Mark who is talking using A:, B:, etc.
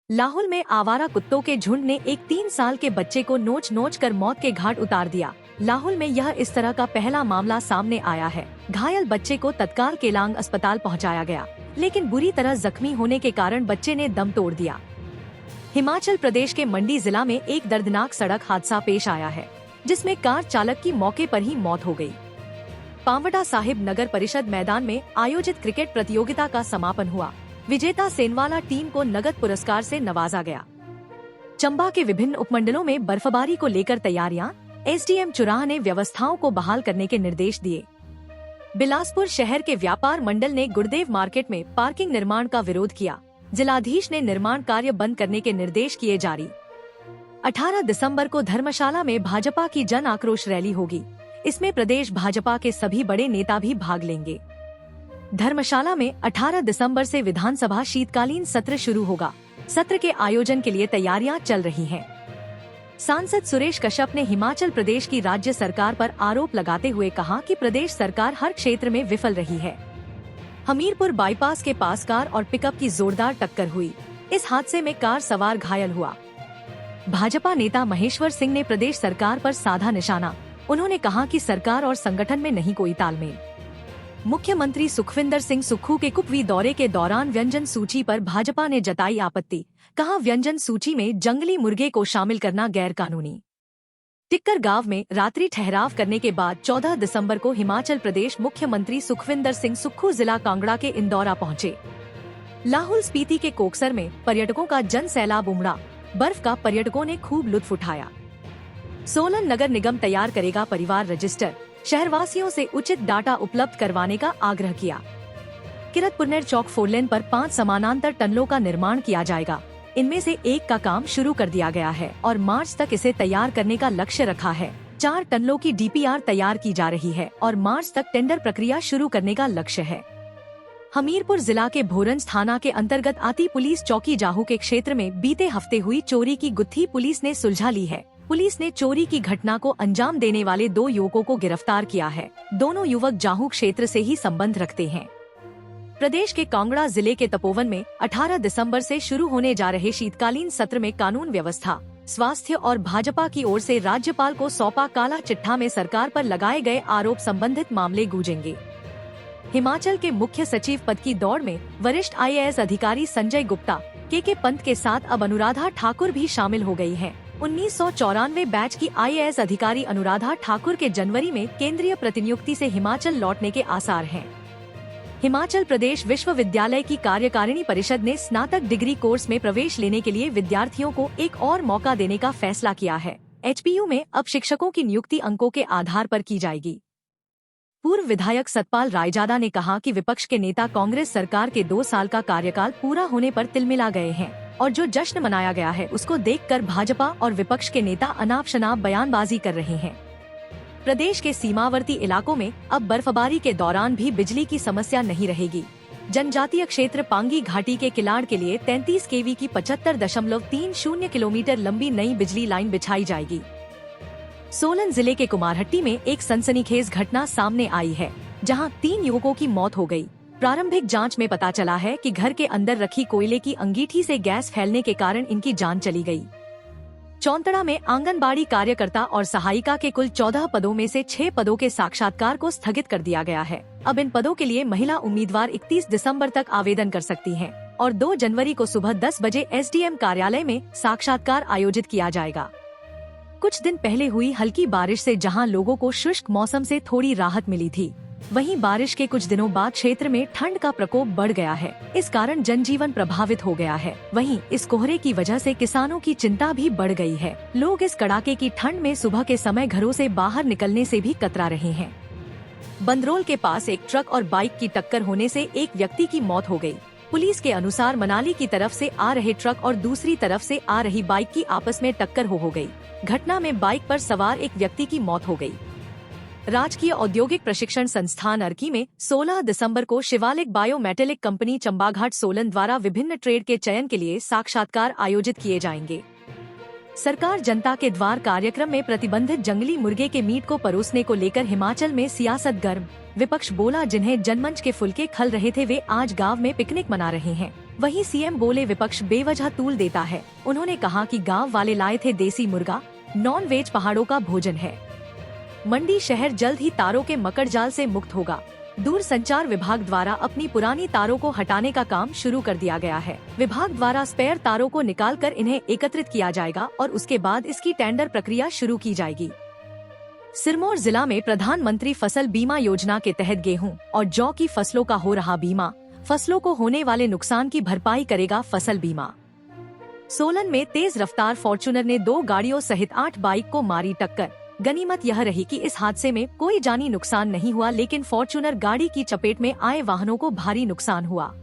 A: लाहौल में आवारा कुत्तों के झुंड ने एक 3 साल के बच्चे को नोच नोच कर मौत के घाट उतार दिया। लाहौल में यह इस तरह का पहला मामला सामने आया है। घायल बच्चे को तत्काल केलांग अस्पताल पहुंचाया गया, लेकिन बुरी तरह जख्मी होने के कारण बच्चे ने दम तोड़ दिया। हिमाचल प्रदेश के मंडी जिला में एक दर्दनाक सड़क हादसा पेश आया है, जिसमें कार चालक की मौके पर ही मौत हो गई। पांवटा साहिब नगर परिषद मैदान में आयोजित क्रिकेट प्रतियोगिता का समापन हुआ। विजेता सेनवाला टीम को नगद पुरस्कार से नवाजा गया। चंबा के विभिन्न उपमंडलों में बर्फबारी को लेकर तैयारियां, एसडीएम चुराह ने व्यवस्थाओं को बहाल करने के निर्देश दिए। बिलासपुर शहर के व्यापार मंडल ने गुरुदेव मार्केट में पार्किंग निर्माण का विरोध किया। जिलाधीश ने निर्माण कार्य बंद करने के निर्देश किए जारी। 18 दिसंबर को धर्मशाला में भाजपा की जन आक्रोश रैली होगी। इसमें प्रदेश भाजपा के सभी बड़े नेता भी भाग लेंगे। धर्मशाला में 18 दिसंबर से विधानसभा शीतकालीन सत्र शुरू होगा। सत्र के आयोजन के लिए तैयारियां चल रही हैं। सांसद सुरेश कश्यप ने हिमाचल प्रदेश की राज्य सरकार पर आरोप लगाते हुए कहा कि प्रदेश सरकार हर क्षेत्र में विफल रही है। हमीरपुर बाईपास के पास कार और पिकअप की जोरदार टक्कर हुई। इस हादसे में कार सवार घायल हुआ। भाजपा नेता महेश्वर सिंह ने प्रदेश सरकार पर साधा निशाना। उन्होंने कहा कि सरकार और संगठन में नहीं कोई तालमेल। मुख्यमंत्री सुखविंदर सिंह सुक्खू के कुपवी दौरे के दौरान व्यंजन सूची पर भाजपा ने जताई आपत्ति। कहा, व्यंजन सूची में जंगली मुर्गे को शामिल करना गैर कानूनी। टिक्कर गांव में रात्रि ठहराव करने के बाद 14 दिसंबर को हिमाचल प्रदेश मुख्यमंत्री सुखविंदर सिंह सुक्खू जिला कांगड़ा के इंदौरा पहुंचे। लाहौल स्पीति के कोकसर में पर्यटकों का जन सैलाब उमड़ा। बर्फ का पर्यटकों ने खूब लुत्फ उठाया। सोलन नगर निगम तैयार करेगा परिवार रजिस्टर। शहरवासियों से उचित डाटा उपलब्ध करवाने का आग्रह किया। किरतपुरनेर चौक 4 लेन पर 5 समानांतर टनलों का निर्माण किया जाएगा। इनमें से एक का काम शुरू कर दिया गया है और मार्च तक इसे तैयार करने का लक्ष्य रखा है। 4 टनलों की डीपीआर तैयार की जा रही है और मार्च तक टेंडर प्रक्रिया शुरू करने का लक्ष्य है। हमीरपुर जिला के भोरंज थाना के अंतर्गत आती पुलिस चौकी जाहू के क्षेत्र में बीते हफ्ते हुई चोरी की गुत्थी पुलिस ने सुलझा ली है। पुलिस ने चोरी की घटना को अंजाम देने वाले 2 युवकों को गिरफ्तार किया है। दोनों युवक जाहू क्षेत्र से ही संबंध रखते हैं। प्रदेश के कांगड़ा जिले के तपोवन में 18 दिसंबर से शुरू होने जा रहे शीतकालीन सत्र में कानून व्यवस्था, स्वास्थ्य और भाजपा की ओर से राज्यपाल को सौंपा काला चिट्ठा में सरकार पर लगाए गए आरोप संबंधित मामले गूंजेंगे। हिमाचल के मुख्य सचिव पद की दौड़ में वरिष्ठ IAS अधिकारी संजय गुप्ता, के पंत के साथ अब अनुराधा ठाकुर भी शामिल हो गई हैं। 1994 बैच की IAS अधिकारी अनुराधा ठाकुर के जनवरी में केंद्रीय प्रतिनियुक्ति से हिमाचल लौटने के आसार हैं। हिमाचल प्रदेश विश्वविद्यालय की कार्यकारिणी परिषद ने स्नातक डिग्री कोर्स में प्रवेश लेने के लिए विद्यार्थियों को एक और मौका देने का फैसला किया है। HPU में अब शिक्षकों की नियुक्ति अंकों के आधार पर की जाएगी। पूर्व विधायक सतपाल रायजादा ने कहा कि विपक्ष के नेता कांग्रेस सरकार के 2 साल का कार्यकाल पूरा होने पर तिलमिला गए हैं और जो जश्न मनाया गया है उसको देखकर भाजपा और विपक्ष के नेता अनाप शनाप बयानबाजी कर रहे हैं। प्रदेश के सीमावर्ती इलाकों में अब बर्फबारी के दौरान भी बिजली की समस्या नहीं रहेगी। जनजातीय क्षेत्र पांगी घाटी के किलाड़ के लिए 33 kV की 75.30 किलोमीटर लंबी नई बिजली लाइन बिछाई जाएगी। सोलन जिले के कुमारहट्टी में एक सनसनीखेज घटना सामने आई है, जहां 3 युवकों की मौत हो गई। प्रारंभिक जांच में पता चला है कि घर के अंदर रखी कोयले की अंगीठी से गैस फैलने के कारण इनकी जान चली गई। चौंतड़ा में आंगनबाड़ी कार्यकर्ता और सहायिका के कुल 14 पदों में से 6 पदों के साक्षात्कार को स्थगित कर दिया गया है। अब इन पदों के लिए महिला उम्मीदवार 31 दिसंबर तक आवेदन कर सकती हैं और 2 जनवरी को सुबह 10 बजे SDM कार्यालय में साक्षात्कार आयोजित किया जाएगा। कुछ दिन पहले हुई हल्की बारिश से जहां लोगों को शुष्क मौसम से थोड़ी राहत मिली थी, वहीं बारिश के कुछ दिनों बाद क्षेत्र में ठंड का प्रकोप बढ़ गया है। इस कारण जनजीवन प्रभावित हो गया है। वहीं इस कोहरे की वजह से किसानों की चिंता भी बढ़ गई है। लोग इस कड़ाके की ठंड में सुबह के समय घरों से बाहर निकलने से भी कतरा रहे हैं। बंदरोल के पास एक ट्रक और बाइक की टक्कर होने से एक व्यक्ति की मौत हो गई। पुलिस के अनुसार मनाली की तरफ से आ रहे ट्रक और दूसरी तरफ से आ रही बाइक की आपस में टक्कर हो गई। घटना में बाइक पर सवार एक व्यक्ति की मौत हो गई। राजकीय औद्योगिक प्रशिक्षण संस्थान अर्की में 16 दिसंबर को शिवालिक बायोमेटेलिक कंपनी चंबाघाट सोलन द्वारा विभिन्न ट्रेड के चयन के लिए साक्षात्कार आयोजित किए जाएंगे। सरकार जनता के द्वार कार्यक्रम में प्रतिबंधित जंगली मुर्गे के मीट को परोसने को लेकर हिमाचल में सियासत गर्म। विपक्ष बोला, जिन्हें जनमंच के फुलके खल रहे थे वे आज गांव में पिकनिक मना रहे हैं। वहीं सीएम बोले विपक्ष बेवजह तूल देता है। उन्होंने कहा कि गांव वाले लाए थे देसी मुर्गा, नॉन वेज पहाड़ों का भोजन है। मंडी शहर जल्द ही तारों के मकर जाल से मुक्त होगा। दूरसंचार विभाग द्वारा अपनी पुरानी तारों को हटाने का काम शुरू कर दिया गया है। विभाग द्वारा स्पेयर तारों को निकालकर इन्हें एकत्रित किया जाएगा और उसके बाद इसकी टेंडर प्रक्रिया शुरू की जाएगी। सिरमौर जिला में प्रधानमंत्री फसल बीमा योजना के तहत गेहूं और जौ की फसलों का हो रहा बीमा। फसलों को होने वाले नुकसान की भरपाई करेगा फसल बीमा। सोलन में तेज रफ्तार फॉर्च्यूनर ने 2 गाड़ियों सहित 8 बाइक को मारी टक्कर। गनीमत यह रही कि इस हादसे में कोई जानी नुकसान नहीं हुआ, लेकिन फॉर्च्यूनर गाड़ी की चपेट में आए वाहनों को भारी नुकसान हुआ।